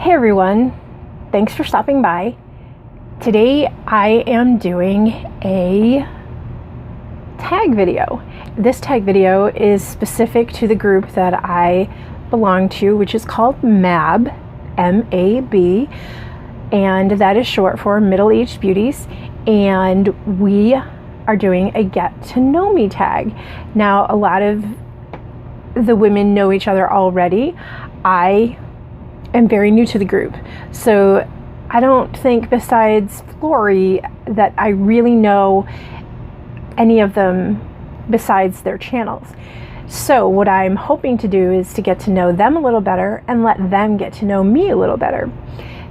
Hey everyone, thanks for stopping by. Today I am doing a tag video. This tag video is specific to the group that I belong to, which is called MAB, M.A.B, and that is short for middle-aged beauties, and we are doing a get to know me tag. Now, a lot of the women know each other already. I am very new to the group, so I don't think, besides Flory, that I really know any of them besides their channels. So what I'm hoping to do is to get to know them a little better and let them get to know me a little better.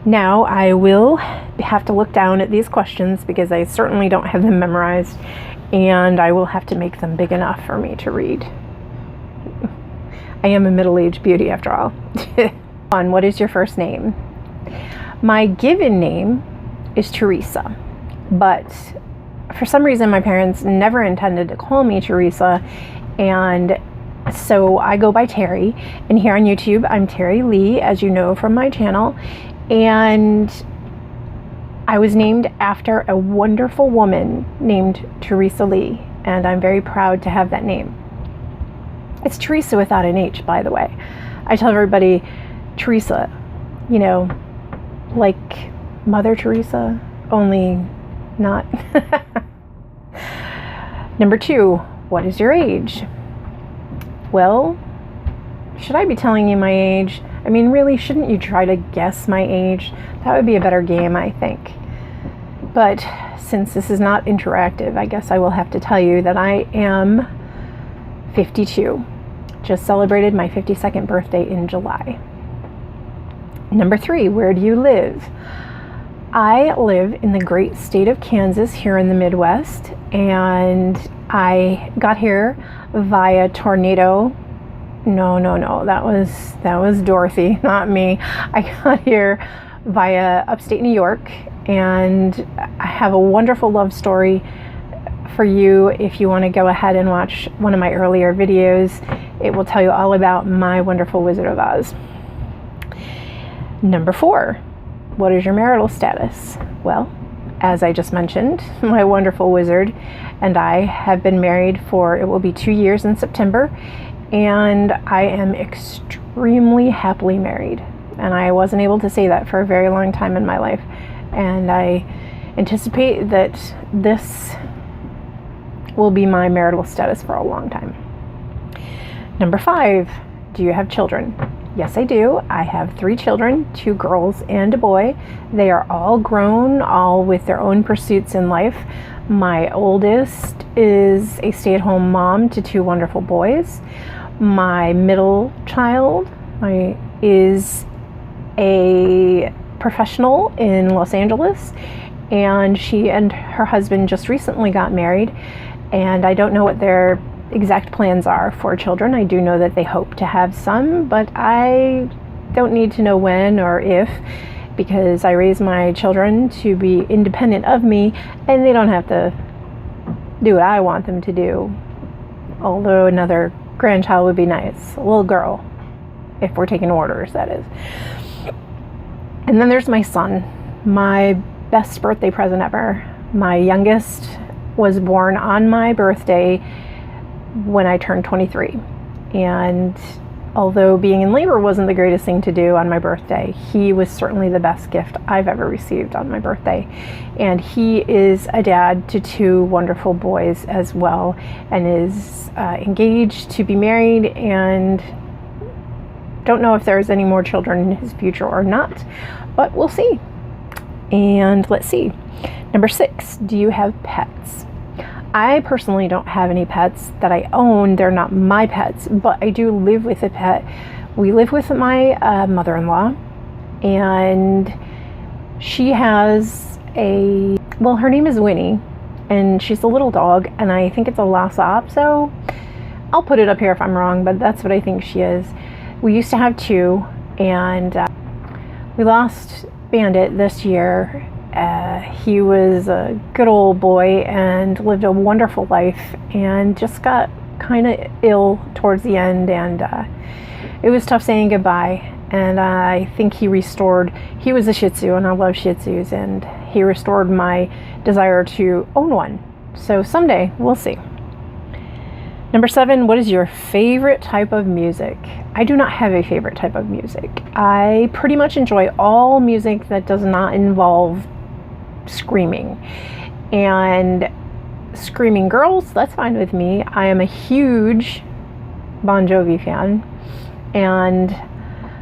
Now, I will have to look down at these questions because I certainly don't have them memorized, and I will have to make them big enough for me to read. I am a middle-aged beauty after all. What is your first name? My given name is Teresa, but for some reason my parents never intended to call me Teresa, and so I go by Terry, and here on YouTube I'm Terry Lee, as you know from my channel, and I was named after a wonderful woman named Teresa Lee, and I'm very proud to have that name. It's Teresa without an H, by the way. I tell everybody Teresa, you know, like Mother Teresa, only not. Number 2, what is your age? Well, should I be telling you my age? I mean, really, shouldn't you try to guess my age? That would be a better game, I think. But since this is not interactive, I guess I will have to tell you that I am 52. Just celebrated my 52nd birthday in July. Number 3, where do you live? I live in the great state of Kansas here in the Midwest, and I got here via tornado. No, that was Dorothy, not me. I got here via upstate New York, and I have a wonderful love story for you. If you want to go ahead and watch one of my earlier videos, it will tell you all about my wonderful Wizard of Oz. Number 4, what is your marital status? Well, as I just mentioned, my wonderful wizard and I have been married for, it will be 2 years in September, and I am extremely happily married. And I wasn't able to say that for a very long time in my life, and I anticipate that this will be my marital status for a long time. Number 5, do you have children? Yes, I do. I have 3 children, 2 girls and a boy. They are all grown, all with their own pursuits in life. My oldest is a stay-at-home mom to 2 wonderful boys. My middle child is a professional in Los Angeles, and she and her husband just recently got married, and I don't know what their exact plans are for children. I do know that they hope to have some, but I don't need to know when or if, because I raise my children to be independent of me, and they don't have to do what I want them to do. Although another grandchild would be nice, a little girl, if we're taking orders, that is. And then there's my son, my best birthday present ever. My youngest was born on my birthday when I turned 23, and although being in labor wasn't the greatest thing to do on my birthday, he was certainly the best gift I've ever received on my birthday. And he is a dad to 2 wonderful boys as well, and is engaged to be married, and don't know if there's any more children in his future or not, but we'll see. And let's see, number 6, do you have pets? I personally don't have any pets that I own. They're not my pets, but I do live with a pet. We live with my mother-in-law, and she has her name is Winnie, and she's a little dog, and I think it's a Lhasa Apso. I'll put it up here if I'm wrong, but that's what I think she is. We used to have 2, and we lost Bandit this year. He was a good old boy and lived a wonderful life, and just got kind of ill towards the end, and it was tough saying goodbye. and I think he was a Shih Tzu, and I love Shih Tzus, and he restored my desire to own one. So someday, we'll see. Number 7, what is your favorite type of music? I do not have a favorite type of music. I pretty much enjoy all music that does not involve screaming. And screaming girls, that's fine with me. I am a huge Bon Jovi fan, and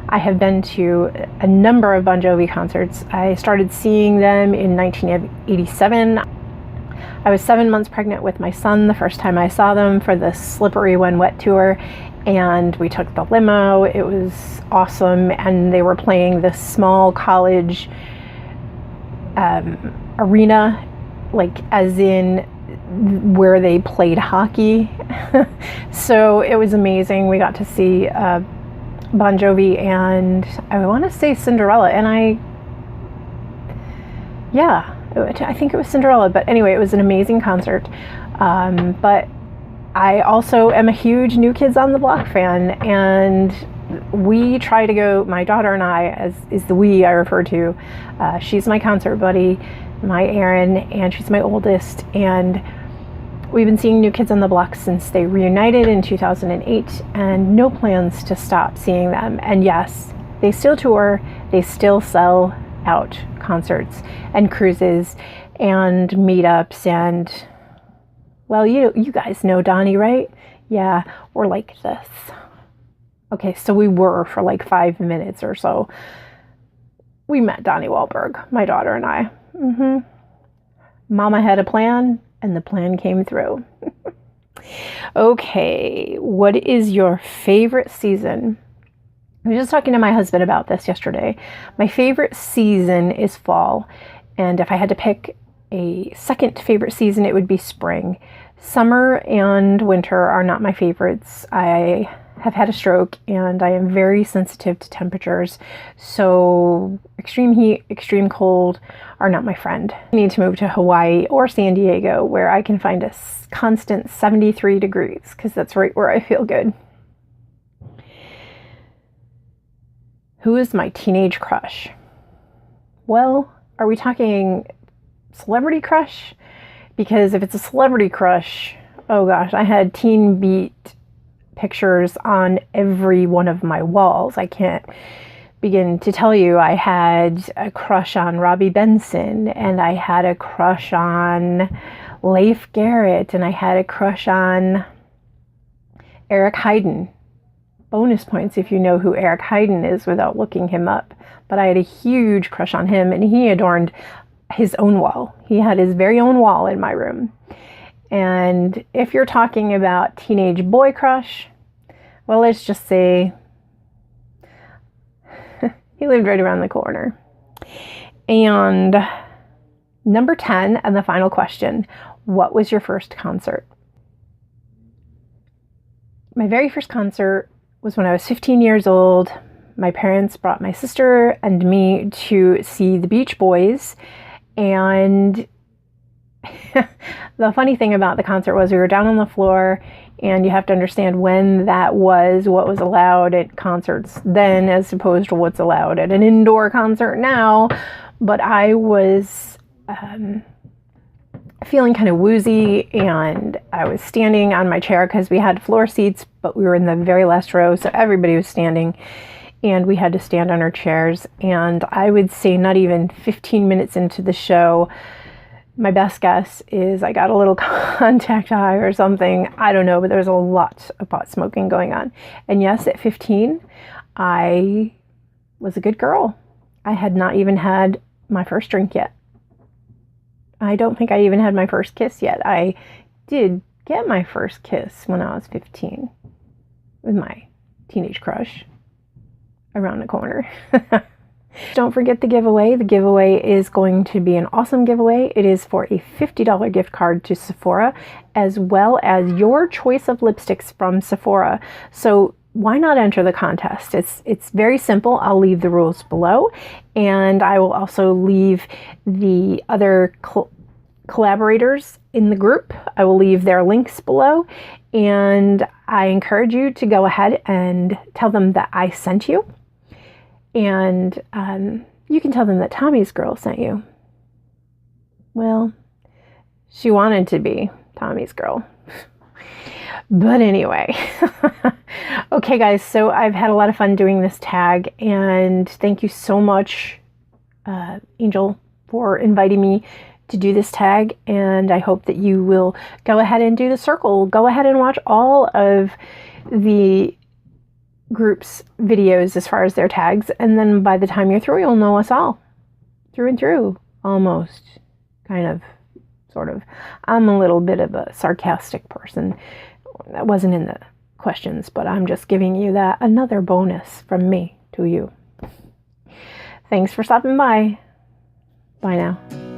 I have been to a number of Bon Jovi concerts. I started seeing them in 1987. I was 7 months pregnant with my son the first time I saw them for the Slippery When Wet tour, and we took the limo. It was awesome, and they were playing this small college arena, like as in where they played hockey. So it was amazing. We got to see Bon Jovi and I want to say Cinderella, and I think it was Cinderella, but anyway, it was an amazing concert. But I also am a huge New Kids on the Block fan, and we try to go, my daughter and I, as is the we I refer to, she's my concert buddy, my Erin, and she's my oldest, and we've been seeing New Kids on the Block since they reunited in 2008, and no plans to stop seeing them. And yes, they still tour, they still sell out concerts and cruises and meetups, and well, you guys know Donnie, right? Yeah, we're like this. Okay, so we were for like 5 minutes or so. We met Donnie Wahlberg, my daughter and I. Mama had a plan, and the plan came through. Okay, what is your favorite season? I was just talking to my husband about this yesterday. My favorite season is fall, and if I had to pick a second favorite season, it would be spring. Summer and winter are not my favorites. I have had a stroke, and I am very sensitive to temperatures, so extreme heat, extreme cold are not my friend. I need to move to Hawaii or San Diego, where I can find a constant 73 degrees, because that's right where I feel good. Who is my teenage crush? Well, are we talking celebrity crush? Because if it's a celebrity crush, oh gosh, I had Teen Beat pictures on every one of my walls. I can't begin to tell you. I had a crush on Robbie Benson, and I had a crush on Leif Garrett, and I had a crush on Eric Heiden. Bonus points if you know who Eric Heiden is without looking him up. But I had a huge crush on him, and he adorned his own wall. He had his very own wall in my room. And if you're talking about teenage boy crush, well, let's just say he lived right around the corner. And number 10, and the final question, what was your first concert? My very first concert was when I was 15 years old. My parents brought my sister and me to see the Beach Boys, and the funny thing about the concert was we were down on the floor, and you have to understand when that was, what was allowed at concerts then as opposed to what's allowed at an indoor concert now. But I was feeling kind of woozy, and I was standing on my chair because we had floor seats, but we were in the very last row, so everybody was standing, and we had to stand on our chairs. And I would say not even 15 minutes into the show, my best guess is I got a little contact high or something. I don't know, but there was a lot of pot smoking going on. And yes, at 15, I was a good girl. I had not even had my first drink yet. I don't think I even had my first kiss yet. I did get my first kiss when I was 15 with my teenage crush around the corner. Don't forget the giveaway. The giveaway is going to be an awesome giveaway. It is for a $50 gift card to Sephora, as well as your choice of lipsticks from Sephora. So why not enter the contest? It's very simple. I'll leave the rules below, and I will also leave the other collaborators in the group. I will leave their links below, and I encourage you to go ahead and tell them that I sent you. And you can tell them that Tommy's girl sent you. Well, she wanted to be Tommy's girl. But anyway, okay guys, so I've had a lot of fun doing this tag, and thank you so much, Angel, for inviting me to do this tag, and I hope that you will go ahead and do the circle. Go ahead and watch all of the group's videos as far as their tags, and then by the time you're through, you'll know us all through and through, almost, kind of, sort of. I'm a little bit of a sarcastic person. That wasn't in the questions, but I'm just giving you that another bonus from me to you. Thanks for stopping by. Bye now.